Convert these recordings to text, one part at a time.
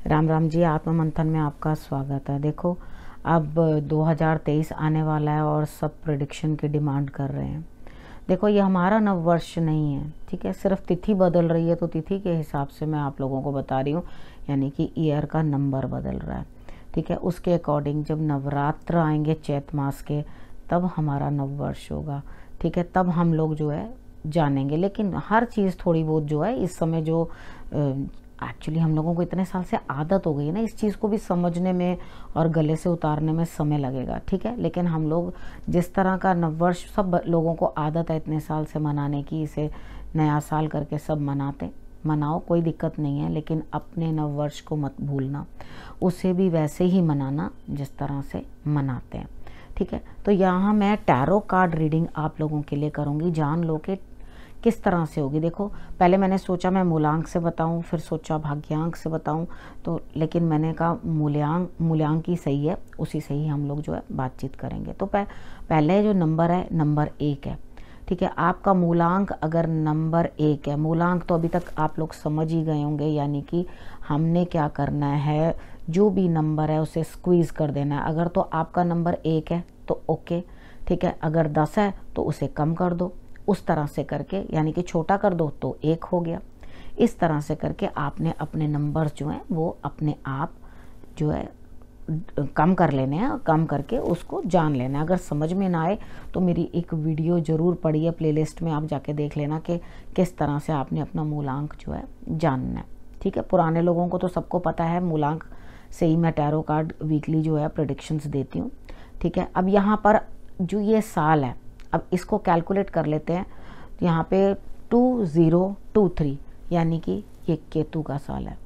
राम राम जी, आत्म मंथन में आपका स्वागत है। देखो, अब 2023 आने वाला है और सब प्रेडिक्शन की डिमांड कर रहे हैं। देखो, ये हमारा नव वर्ष नहीं है, ठीक है। सिर्फ तिथि बदल रही है, तो तिथि के हिसाब से मैं आप लोगों को बता रही हूँ, यानी कि ईयर का नंबर बदल रहा है, ठीक है। उसके अकॉर्डिंग जब नवरात्र आएंगे चैत मास के, तब हमारा नव वर्ष होगा, ठीक है। तब हम लोग जो है जानेंगे। लेकिन हर चीज़ थोड़ी बहुत जो है इस समय जो एक्चुअली हम लोगों को इतने साल से आदत हो गई है ना, इस चीज़ को भी समझने में और गले से उतारने में समय लगेगा, ठीक है। लेकिन हम लोग जिस तरह का नववर्ष सब लोगों को आदत है इतने साल से मनाने की, इसे नया साल करके सब मनाओ, कोई दिक्कत नहीं है। लेकिन अपने नववर्ष को मत भूलना, उसे भी वैसे ही मनाना जिस तरह से मनाते हैं, ठीक है। तो यहाँ मैं टैरो कार्ड रीडिंग आप लोगों के लिए करूँगी, जान लो कि किस तरह से होगी। देखो, पहले मैंने सोचा मैं मूलांक से बताऊं, फिर सोचा भाग्यांक से बताऊं, तो लेकिन मैंने कहा मूल्यांक ही सही है, उसी से ही हम लोग जो है बातचीत करेंगे। तो पहले जो नंबर है, नंबर 1 है, ठीक है। आपका मूलांक अगर नंबर 1 है, मूलांक तो अभी तक आप लोग समझ ही गए होंगे, यानी कि हमने क्या करना है, जो भी नंबर है उसे स्क्वीज़ कर देना है। अगर तो आपका नंबर 1 है तो ओके, ठीक है। अगर 10 है तो उसे कम कर दो, उस तरह से करके, यानी कि छोटा कर दो तो 1 हो गया। इस तरह से करके आपने अपने नंबर्स जो हैं वो अपने आप जो है कम कर लेने हैं, कम करके उसको जान लेना है। अगर समझ में ना आए तो मेरी एक वीडियो ज़रूर पड़ी है, प्लेलिस्ट में आप जाके देख लेना कि किस तरह से आपने अपना मूलांक जो है जानना है, ठीक है। पुराने लोगों को तो सबको पता है, मूलांक से ही मैं टैरो कार्ड वीकली जो है प्रेडिक्शंस देती हूँ, ठीक है। अब यहाँ पर जो ये साल है, अब इसको कैलकुलेट कर लेते हैं। यहाँ पे 2023 यानी कि ये केतु का साल है।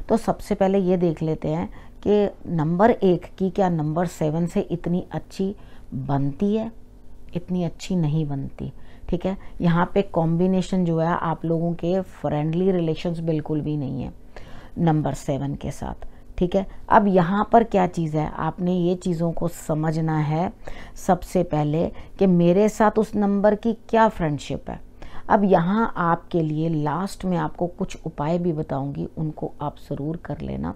तो सबसे पहले ये देख लेते हैं कि नंबर 1 की क्या नंबर 7 से इतनी अच्छी बनती है, इतनी अच्छी नहीं बनती, ठीक है। यहाँ पे कॉम्बिनेशन जो है आप लोगों के फ्रेंडली रिलेशंस बिल्कुल भी नहीं है नंबर 7 के साथ, ठीक है। अब यहाँ पर क्या चीज़ है, आपने ये चीज़ों को समझना है सबसे पहले कि मेरे साथ उस नंबर की क्या फ्रेंडशिप है। अब यहाँ आपके लिए लास्ट में आपको कुछ उपाय भी बताऊंगी, उनको आप ज़रूर कर लेना,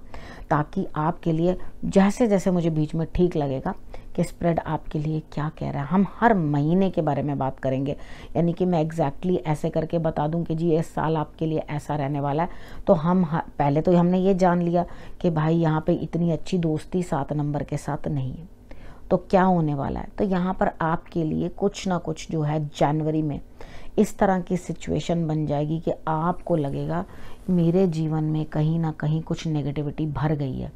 ताकि आपके लिए जैसे जैसे मुझे बीच में ठीक लगेगा कि स्प्रेड आपके लिए क्या कह रहा है। हम हर महीने के बारे में बात करेंगे, यानी कि मैं एग्जैक्टली ऐसे करके बता दूं कि जी इस साल आपके लिए ऐसा रहने वाला है। तो हम पहले तो हमने ये जान लिया कि भाई यहाँ पे इतनी अच्छी दोस्ती 7 नंबर के साथ नहीं है, तो क्या होने वाला है। तो यहाँ पर आपके लिए कुछ ना कुछ जो है जनवरी में इस तरह की सिचुएशन बन जाएगी कि आपको लगेगा मेरे जीवन में कहीं ना कहीं कुछ नेगेटिविटी भर गई है,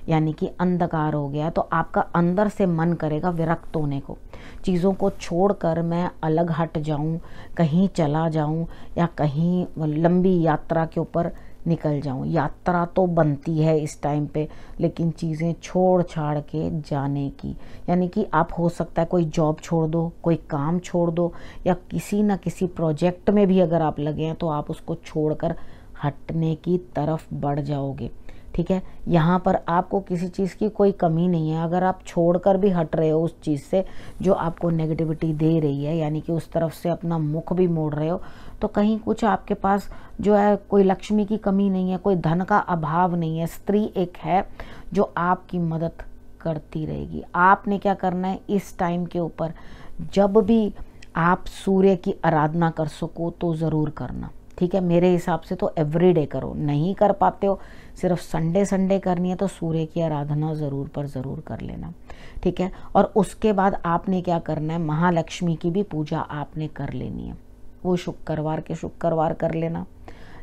यानी कि अंधकार हो गया। तो आपका अंदर से मन करेगा विरक्त होने को, चीज़ों को छोड़कर मैं अलग हट जाऊं, कहीं चला जाऊं, या कहीं लंबी यात्रा के ऊपर निकल जाऊं। यात्रा तो बनती है इस टाइम पे, लेकिन चीज़ें छोड़ छाड़ के जाने की, यानी कि आप हो सकता है कोई जॉब छोड़ दो, कोई काम छोड़ दो, या किसी न किसी प्रोजेक्ट में भी अगर आप लगे हैं तो आप उसको छोड़कर हटने की तरफ बढ़ जाओगे, ठीक है। यहाँ पर आपको किसी चीज़ की कोई कमी नहीं है। अगर आप छोड़कर भी हट रहे हो उस चीज़ से जो आपको नेगेटिविटी दे रही है, यानी कि उस तरफ से अपना मुख भी मोड़ रहे हो, तो कहीं कुछ आपके पास जो है कोई लक्ष्मी की कमी नहीं है, कोई धन का अभाव नहीं है। स्त्री एक है जो आपकी मदद करती रहेगी। आपने क्या करना है इस टाइम के ऊपर, जब भी आप सूर्य की आराधना कर सको तो ज़रूर करना, ठीक है। मेरे हिसाब से तो एवरीडे करो, नहीं कर पाते हो सिर्फ संडे करनी है तो सूर्य की आराधना ज़रूर पर ज़रूर कर लेना, ठीक है। और उसके बाद आपने क्या करना है, महालक्ष्मी की भी पूजा आपने कर लेनी है। वो शुक्रवार के शुक्रवार कर लेना,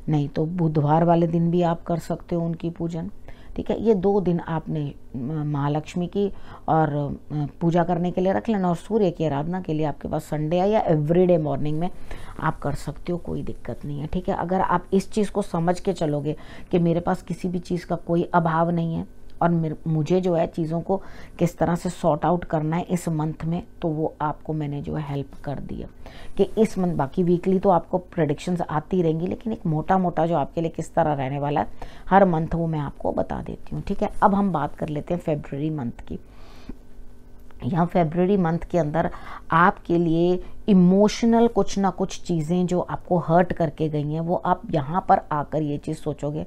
नहीं तो बुधवार वाले दिन भी आप कर सकते हो उनकी पूजन, ठीक है। ये 2 दिन आपने महालक्ष्मी की और पूजा करने के लिए रख लेना, और सूर्य की आराधना के लिए आपके पास संडे है या एवरीडे मॉर्निंग में आप कर सकते हो, कोई दिक्कत नहीं है, ठीक है। अगर आप इस चीज़ को समझ के चलोगे कि मेरे पास किसी भी चीज़ का कोई अभाव नहीं है और मुझे जो है चीज़ों को किस तरह से सॉर्ट आउट करना है इस मंथ में, तो वो आपको मैंने जो है हेल्प कर दी है कि इस मंथ, बाकी वीकली तो आपको प्रेडिक्शंस आती रहेंगी, लेकिन एक मोटा मोटा जो आपके लिए किस तरह रहने वाला है हर मंथ वो मैं आपको बता देती हूँ, ठीक है। अब हम बात कर लेते हैं फेब्रुअरी मंथ की। यहाँ फेब्रुअरी मंथ के अंदर आपके लिए इमोशनल कुछ ना कुछ चीज़ें जो आपको हर्ट करके गई हैं, वो आप यहाँ पर आकर ये चीज़ सोचोगे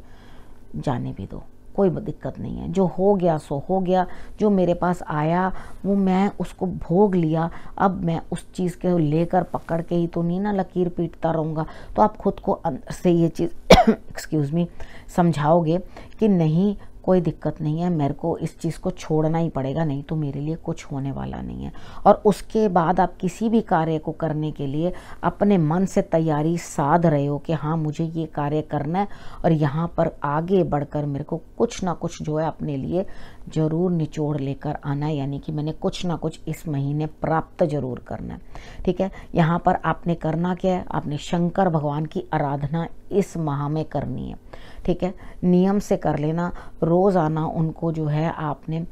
जाने भी दो, कोई दिक्कत नहीं है। जो हो गया सो हो गया, जो मेरे पास आया वो मैं उसको भोग लिया। अब मैं उस चीज़ के लेकर पकड़ के ही तो नहीं ना लकीर पीटता रहूँगा। तो आप खुद को अंदर से ये चीज़ एक्सक्यूज़ मी समझाओगे कि नहीं, कोई दिक्कत नहीं है, मेरे को इस चीज़ को छोड़ना ही पड़ेगा, नहीं तो मेरे लिए कुछ होने वाला नहीं है। और उसके बाद आप किसी भी कार्य को करने के लिए अपने मन से तैयारी साध रहे हो कि हाँ मुझे ये कार्य करना है और यहाँ पर आगे बढ़कर मेरे को कुछ ना कुछ जो है अपने लिए ज़रूर निचोड़ लेकर आना है, यानी कि मैंने कुछ ना कुछ इस महीने प्राप्त ज़रूर करना है। ठीक है, यहाँ पर आपने करना क्या है, आपने शंकर भगवान की आराधना इस माह में करनी है। ठीक है, नियम से कर लेना। रोज़ाना उनको जो है आपने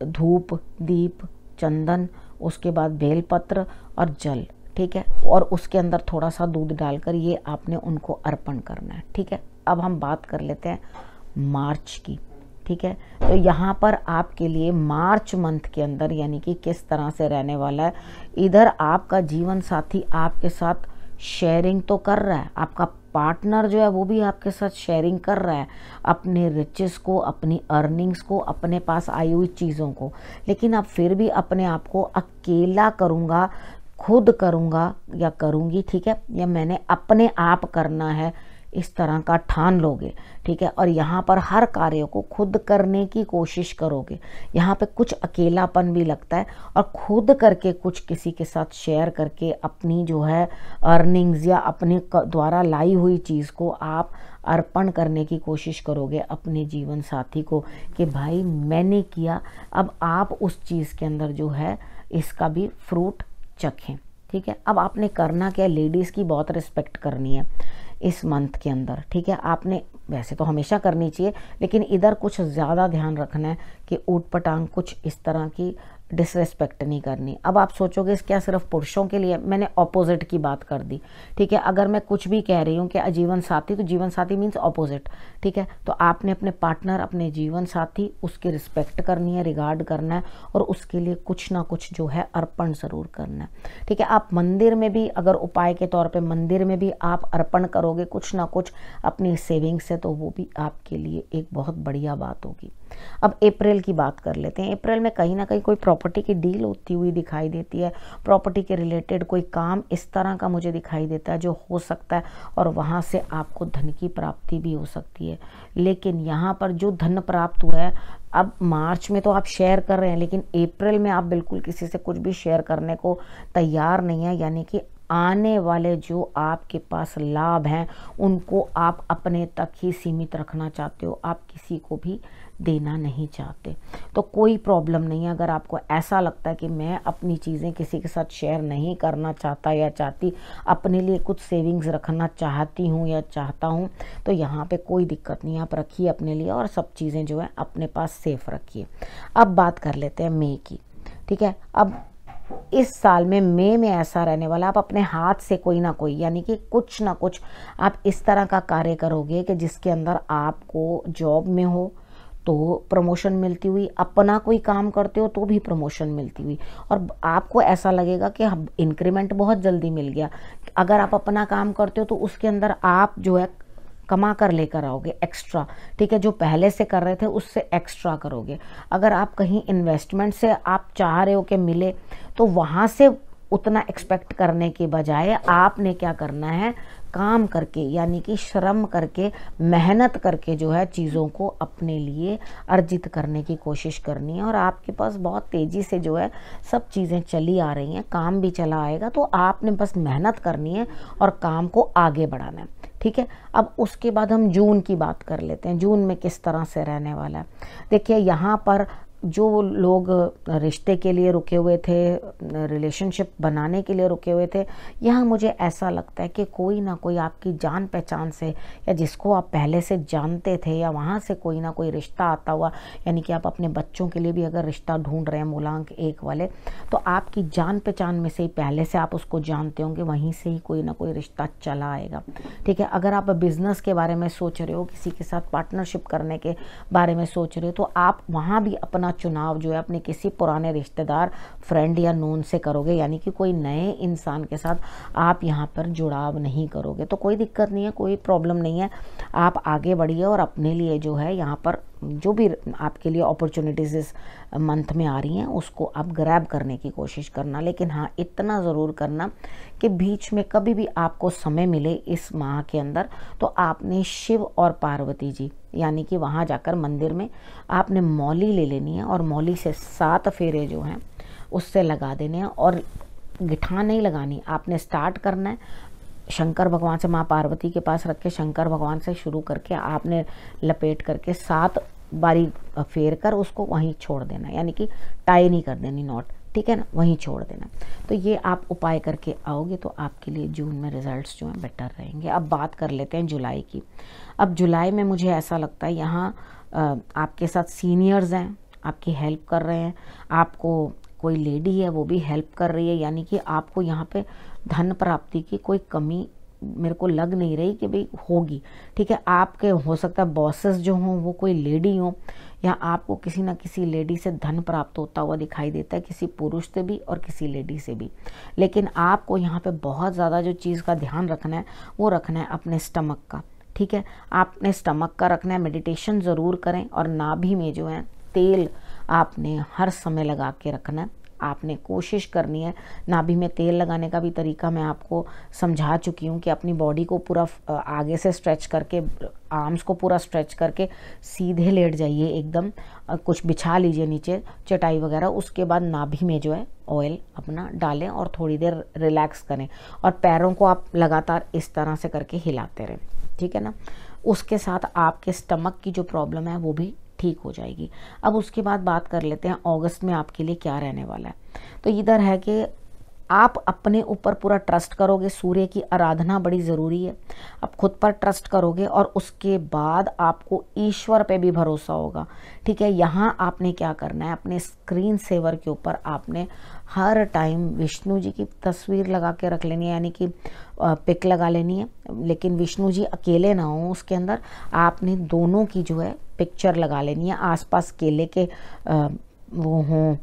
धूप, दीप, चंदन, उसके बाद बेलपत्र और जल, ठीक है, और उसके अंदर थोड़ा सा दूध डालकर ये आपने उनको अर्पण करना है। ठीक है, अब हम बात कर लेते हैं मार्च की। ठीक है, तो यहाँ पर आपके लिए मार्च मंथ के अंदर यानी कि किस तरह से रहने वाला है। इधर आपका जीवन साथी आपके साथ शेयरिंग तो कर रहा है, आपका पार्टनर जो है वो भी आपके साथ शेयरिंग कर रहा है अपने रिचेस को, अपनी अर्निंग्स को, अपने पास आई हुई चीज़ों को, लेकिन आप फिर भी अपने आप को अकेला करूँगा, खुद करूँगा या करूँगी, ठीक है, या मैंने अपने आप करना है, इस तरह का ठान लोगे। ठीक है, और यहाँ पर हर कार्य को खुद करने की कोशिश करोगे। यहाँ पे कुछ अकेलापन भी लगता है और खुद करके कुछ किसी के साथ शेयर करके अपनी जो है अर्निंग्स या अपने द्वारा लाई हुई चीज़ को आप अर्पण करने की कोशिश करोगे अपने जीवन साथी को कि भाई मैंने किया, अब आप उस चीज़ के अंदर जो है इसका भी फ्रूट चखें। ठीक है, अब आपने करना क्या, लेडीज़ की बहुत रिस्पेक्ट करनी है इस मंथ के अंदर। ठीक है, आपने वैसे तो हमेशा करनी चाहिए, लेकिन इधर कुछ ज़्यादा ध्यान रखना है कि ऊट पटांग कुछ इस तरह की डिसरेस्पेक्ट नहीं करनी। अब आप सोचोगे क्या सिर्फ पुरुषों के लिए, मैंने ऑपोजिट की बात कर दी। ठीक है, अगर मैं कुछ भी कह रही हूँ कि जीवन साथी, तो जीवन साथी मीन्स ऑपोजिट। ठीक है, तो आपने अपने पार्टनर, अपने जीवन साथी, उसकी रिस्पेक्ट करनी है, रिगार्ड करना है और उसके लिए कुछ ना कुछ जो है अर्पण ज़रूर करना है। ठीक है, आप मंदिर में भी अगर उपाय के तौर पर मंदिर में भी आप अर्पण करोगे कुछ ना कुछ अपनी सेविंग से, तो वो भी आपके लिए एक बहुत बढ़िया बात होगी। अब अप्रैल की बात कर लेते हैं। अप्रैल में कहीं ना कहीं कोई प्रॉपर्टी की डील होती हुई दिखाई देती है, प्रॉपर्टी के रिलेटेड कोई काम इस तरह का मुझे दिखाई देता है जो हो सकता है और वहाँ से आपको धन की प्राप्ति भी हो सकती है। लेकिन यहाँ पर जो धन प्राप्त हुआ है, अब मार्च में तो आप शेयर कर रहे हैं, लेकिन अप्रैल में आप बिल्कुल किसी से कुछ भी शेयर करने को तैयार नहीं है, यानी कि आने वाले जो आपके पास लाभ हैं उनको आप अपने तक ही सीमित रखना चाहते हो, आप किसी को भी देना नहीं चाहते। तो कोई प्रॉब्लम नहीं है, अगर आपको ऐसा लगता है कि मैं अपनी चीज़ें किसी के साथ शेयर नहीं करना चाहता या चाहती, अपने लिए कुछ सेविंग्स रखना चाहती हूँ या चाहता हूँ, तो यहाँ पे कोई दिक्कत नहीं, आप रखिए अपने लिए और सब चीज़ें जो है अपने पास सेफ रखिए। अब बात कर लेते हैं मई की। ठीक है, अब इस साल में मई में ऐसा रहने वाला, आप अपने हाथ से कोई ना कोई यानी कि कुछ ना कुछ आप इस तरह का कार्य करोगे कि जिसके अंदर आपको जॉब में हो तो प्रमोशन मिलती हुई, अपना कोई काम करते हो तो भी प्रमोशन मिलती हुई, और आपको ऐसा लगेगा कि इंक्रीमेंट बहुत जल्दी मिल गया। अगर आप अपना काम करते हो तो उसके अंदर आप जो है कमा कर लेकर आओगे एक्स्ट्रा। ठीक है, जो पहले से कर रहे थे उससे एक्स्ट्रा करोगे। अगर आप कहीं इन्वेस्टमेंट से आप चाह रहे हो कि मिले, तो वहाँ से उतना एक्सपेक्ट करने के बजाय आपने क्या करना है, काम करके यानी कि श्रम करके, मेहनत करके जो है चीज़ों को अपने लिए अर्जित करने की कोशिश करनी है। और आपके पास बहुत तेज़ी से जो है सब चीज़ें चली आ रही हैं, काम भी चला आएगा, तो आपने बस मेहनत करनी है और काम को आगे बढ़ाना है। ठीक है, अब उसके बाद हम जून की बात कर लेते हैं। जून में किस तरह से रहने वाला है, देखिए यहाँ पर जो लोग रिश्ते के लिए रुके हुए थे, रिलेशनशिप बनाने के लिए रुके हुए थे, यहाँ मुझे ऐसा लगता है कि कोई ना कोई आपकी जान पहचान से या जिसको आप पहले से जानते थे या वहाँ से कोई ना कोई रिश्ता आता हुआ, यानी कि आप अपने बच्चों के लिए भी अगर रिश्ता ढूंढ रहे हैं मूलांक 1 वाले, तो आपकी जान पहचान में से ही पहले से आप उसको जानते होंगे, वहीं से ही कोई ना कोई रिश्ता चला आएगा। ठीक है, अगर आप बिजनेस के बारे में सोच रहे हो, किसी के साथ पार्टनरशिप करने के बारे में सोच रहे हो, तो आप वहाँ भी अपना चुनाव जो है अपने किसी पुराने रिश्तेदार, फ्रेंड या नोन से करोगे, यानी कि कोई नए इंसान के साथ आप यहाँ पर जुड़ाव नहीं करोगे। तो कोई दिक्कत नहीं है, कोई प्रॉब्लम नहीं है, आप आगे बढ़िए और अपने लिए जो है यहाँ पर जो भी आपके लिए अपॉर्चुनिटीज़ इस मंथ में आ रही हैं उसको आप ग्रैब करने की कोशिश करना। लेकिन हाँ, इतना ज़रूर करना कि बीच में कभी भी आपको समय मिले इस माह के अंदर तो आपने शिव और पार्वती जी यानी कि वहाँ जाकर मंदिर में आपने मौली ले लेनी है और मौली से 7 फेरे जो हैं उससे लगा देने हैं। और गिठान नहीं लगानी, आपने स्टार्ट करना है शंकर भगवान से, माँ पार्वती के पास रख के शंकर भगवान से शुरू करके आपने लपेट करके 7 बारी फेर कर उसको वहीं छोड़ देना, यानी कि टाई नहीं कर देनी नॉट, ठीक है ना, वहीं छोड़ देना। तो ये आप उपाय करके आओगे तो आपके लिए जून में रिजल्ट्स जो हैं बेटर रहेंगे। अब बात कर लेते हैं जुलाई की। अब जुलाई में मुझे ऐसा लगता है यहाँ आपके साथ सीनियर्स हैं, आपकी हेल्प कर रहे हैं, आपको कोई लेडी है वो भी हेल्प कर रही है, यानी कि आपको यहाँ पे धन प्राप्ति की कोई कमी मेरे को लग नहीं रही कि भाई होगी, ठीक है। आपके हो सकता है बॉसेस जो हों वो कोई लेडी हों, या आपको किसी ना किसी लेडी से धन प्राप्त होता हुआ दिखाई देता है, किसी पुरुष से भी और किसी लेडी से भी। लेकिन आपको यहाँ पे बहुत ज़्यादा जो चीज़ का ध्यान रखना है वो रखना है अपने स्टमक का, ठीक है। आपने स्टमक का रखना है, मेडिटेशन ज़रूर करें और नाभि में जो है तेल आपने हर समय लगा के रखना है। आपने कोशिश करनी है, नाभि में तेल लगाने का भी तरीका मैं आपको समझा चुकी हूँ कि अपनी बॉडी को पूरा आगे से स्ट्रेच करके, आर्म्स को पूरा स्ट्रेच करके सीधे लेट जाइए एकदम, कुछ बिछा लीजिए नीचे चटाई वगैरह। उसके बाद नाभि में जो है ऑयल अपना डालें और थोड़ी देर रिलैक्स करें और पैरों को आप लगातार इस तरह से करके हिलाते रहें, ठीक है ना। उसके साथ आपके स्टमक की जो प्रॉब्लम है वो भी ठीक हो जाएगी। अब उसके बाद बात कर लेते हैं अगस्त में आपके लिए क्या रहने वाला है। तो इधर है कि आप अपने ऊपर पूरा ट्रस्ट करोगे, सूर्य की आराधना बड़ी ज़रूरी है। आप खुद पर ट्रस्ट करोगे और उसके बाद आपको ईश्वर पे भी भरोसा होगा, ठीक है। यहाँ आपने क्या करना है, अपने स्क्रीन सेवर के ऊपर आपने हर टाइम विष्णु जी की तस्वीर लगा के रख लेनी है, यानी कि पिक लगा लेनी है। लेकिन विष्णु जी अकेले ना हो, उसके अंदर आपने दोनों की जो है पिक्चर लगा लेनी है। आसपास केले के वो हों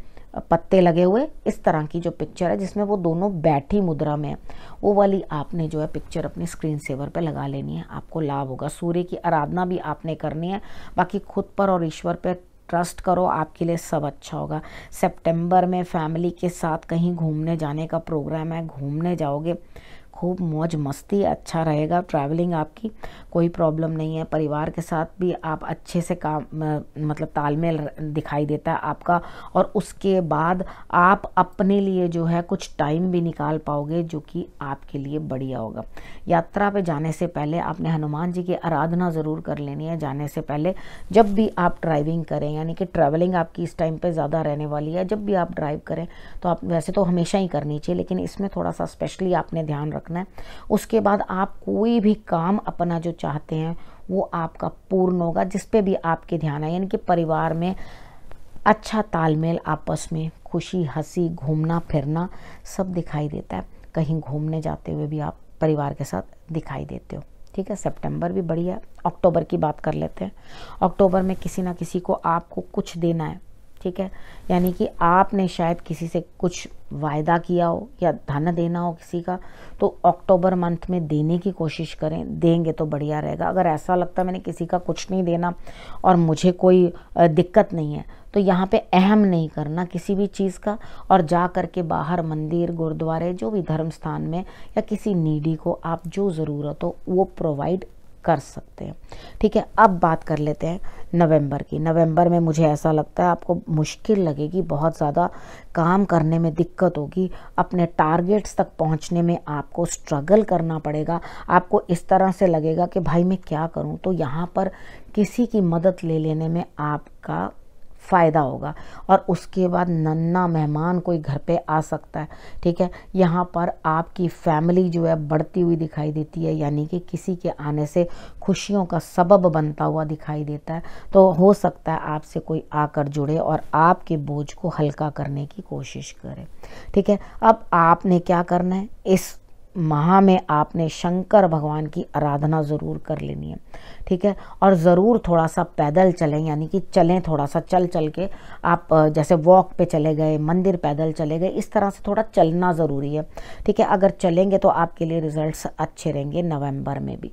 पत्ते लगे हुए, इस तरह की जो पिक्चर है जिसमें वो दोनों बैठी मुद्रा में है, वो वाली आपने जो है पिक्चर अपनी स्क्रीन सेवर पे लगा लेनी है। आपको लाभ होगा। सूर्य की आराधना भी आपने करनी है। बाकी खुद पर और ईश्वर पर ट्रस्ट करो, आपके लिए सब अच्छा होगा। सितंबर में फैमिली के साथ कहीं घूमने जाने का प्रोग्राम है, घूमने जाओगे, खूब मौज मस्ती, अच्छा रहेगा। ट्रैवलिंग आपकी कोई प्रॉब्लम नहीं है। परिवार के साथ भी आप अच्छे से काम मतलब तालमेल दिखाई देता है आपका। और उसके बाद आप अपने लिए जो है कुछ टाइम भी निकाल पाओगे जो कि आपके लिए बढ़िया होगा। यात्रा पे जाने से पहले आपने हनुमान जी की आराधना ज़रूर कर लेनी है जाने से पहले। जब भी आप ड्राइविंग करें, यानी कि ट्रैवलिंग आपकी इस टाइम पे ज़्यादा रहने वाली है, जब भी आप ड्राइव करें तो आप वैसे तो हमेशा ही करनी चाहिए, लेकिन इसमें थोड़ा सा स्पेशली आपने ध्यान रखना है। उसके बाद आप कोई भी काम अपना जो चाहते हैं वो आपका पूर्ण होगा, जिस पे भी आपके ध्यान है, यानी कि परिवार में अच्छा तालमेल, आपस में खुशी हंसी, घूमना फिरना सब दिखाई देता है। कहीं घूमने जाते हुए भी आप परिवार के साथ दिखाई देते हो, ठीक है। सितंबर भी बढ़िया है। अक्टूबर की बात कर लेते हैं। अक्टूबर में किसी ना किसी को आपको कुछ देना है, ठीक है। यानी कि आपने शायद किसी से कुछ वायदा किया हो या धन देना हो किसी का, तो अक्टूबर मंथ में देने की कोशिश करें। देंगे तो बढ़िया रहेगा। अगर ऐसा लगता है मैंने किसी का कुछ नहीं देना और मुझे कोई दिक्कत नहीं है, तो यहाँ पे अहम नहीं करना किसी भी चीज़ का, और जा कर के बाहर मंदिर, गुरुद्वारे, जो भी धर्म स्थान में या किसी नीडी को आप जो ज़रूरत हो वो प्रोवाइड कर सकते हैं, ठीक है। अब बात कर लेते हैं नवंबर की। नवंबर में मुझे ऐसा लगता है आपको मुश्किल लगेगी, बहुत ज़्यादा काम करने में दिक्कत होगी, अपने टारगेट्स तक पहुंचने में आपको स्ट्रगल करना पड़ेगा। आपको इस तरह से लगेगा कि भाई मैं क्या करूं, तो यहाँ पर किसी की मदद ले लेने में आपका फ़ायदा होगा। और उसके बाद नन्ना मेहमान कोई घर पे आ सकता है, ठीक है। यहाँ पर आपकी फैमिली जो है बढ़ती हुई दिखाई देती है, यानी कि किसी के आने से खुशियों का सबब बनता हुआ दिखाई देता है। तो हो सकता है आपसे कोई आकर जुड़े और आपके बोझ को हल्का करने की कोशिश करे, ठीक है। अब आपने क्या करना है, इस माह में आपने शंकर भगवान की आराधना ज़रूर कर लेनी है, ठीक है। और ज़रूर थोड़ा सा पैदल चलें, यानी कि चलें, थोड़ा सा चल चल के आप जैसे वॉक पे चले गए, मंदिर पैदल चले गए, इस तरह से थोड़ा चलना ज़रूरी है, ठीक है। अगर चलेंगे तो आपके लिए रिजल्ट्स अच्छे रहेंगे नवंबर में भी,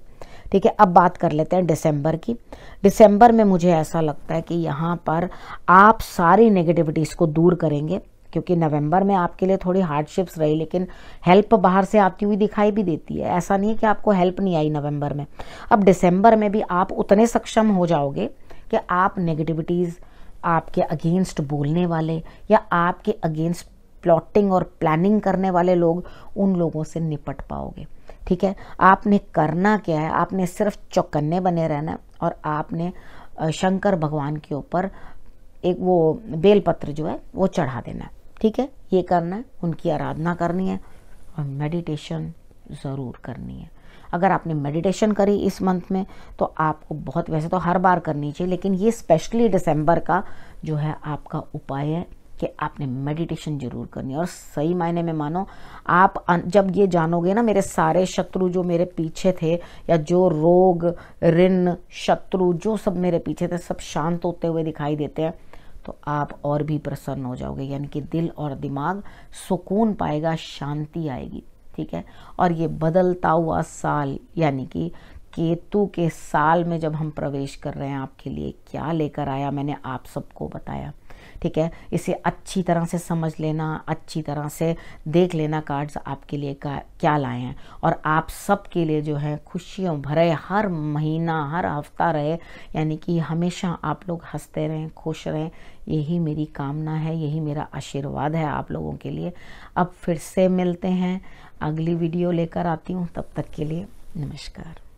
ठीक है, अब बात कर लेते हैं दिसंबर की। दिसंबर में मुझे ऐसा लगता है कि यहाँ पर आप सारी नेगेटिविटीज़ को दूर करेंगे, क्योंकि नवंबर में आपके लिए थोड़ी हार्डशिप्स रही, लेकिन हेल्प बाहर से आती हुई दिखाई भी देती है। ऐसा नहीं है कि आपको हेल्प नहीं आई नवंबर में। अब दिसंबर में भी आप उतने सक्षम हो जाओगे कि आप नेगेटिविटीज़, आपके अगेंस्ट बोलने वाले या आपके अगेंस्ट प्लॉटिंग और प्लानिंग करने वाले लोग, उन लोगों से निपट पाओगे। ठीक है, आपने करना क्या है, आपने सिर्फ चौकन्ने बने रहना है और आपने शंकर भगवान के ऊपर एक वो बेलपत्र जो है वो चढ़ा देना है। ठीक है, ये करना है, उनकी आराधना करनी है और मेडिटेशन ज़रूर करनी है। अगर आपने मेडिटेशन करी इस मंथ में तो आपको बहुत, वैसे तो हर बार करनी चाहिए, लेकिन ये स्पेशली दिसंबर का जो है आपका उपाय है कि आपने मेडिटेशन जरूर करनी है। और सही मायने में मानो, आप जब ये जानोगे ना, मेरे सारे शत्रु जो मेरे पीछे थे, या जो रोग ऋण शत्रु जो सब मेरे पीछे थे, सब शांत होते हुए दिखाई देते हैं, तो आप और भी प्रसन्न हो जाओगे। यानी कि दिल और दिमाग सुकून पाएगा, शांति आएगी। ठीक है, और ये बदलता हुआ साल, यानी कि केतु के साल में जब हम प्रवेश कर रहे हैं, आपके लिए क्या लेकर आया मैंने आप सबको बताया। ठीक है, इसे अच्छी तरह से समझ लेना, अच्छी तरह से देख लेना कार्ड्स आपके लिए क्या लाए हैं, और आप सबके लिए जो है खुशियों भरे हर महीना हर हफ्ता रहे, यानी कि हमेशा आप लोग हंसते रहें, खुश रहें, यही मेरी कामना है, यही मेरा आशीर्वाद है आप लोगों के लिए। अब फिर से मिलते हैं, अगली वीडियो लेकर आती हूँ, तब तक के लिए नमस्कार।